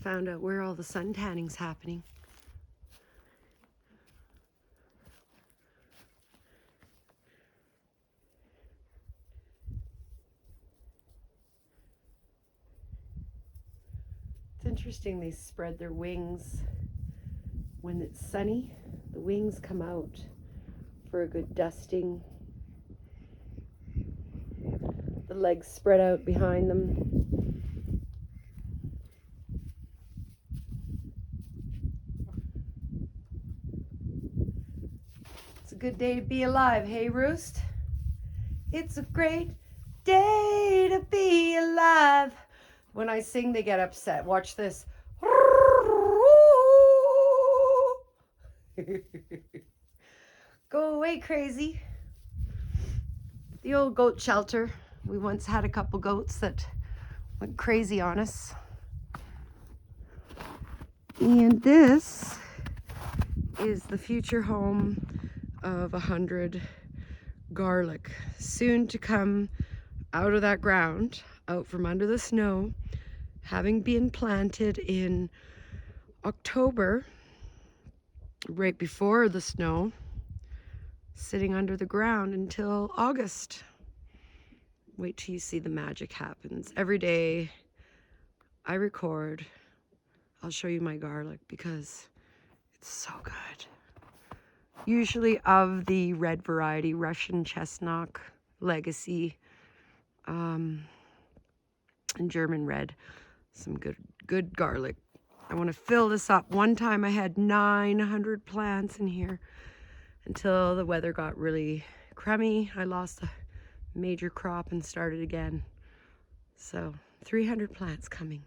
Just found out where all the sun tanning's happening. It's interesting, they spread their wings when it's sunny. The wings come out for a good dusting. The legs spread out behind them. It's a good day to be alive, hey Roost? It's a great day to be alive. When I sing, they get upset. Watch this. Go away, crazy. The old goat shelter. We once had a couple goats that went crazy on us. And this is the future home of 100 garlic, soon to come out of that ground, out from under the snow, having been planted in October, right before the snow, sitting under the ground until August. Wait till you see the magic happens. Every day I record, I'll show you my garlic because it's so good. Usually of the red variety, Russian chestnut, legacy, and German red. Some good garlic. I want to fill this up. One time I had 900 plants in here until the weather got really crummy. I lost a major crop and started again. So 300 plants coming.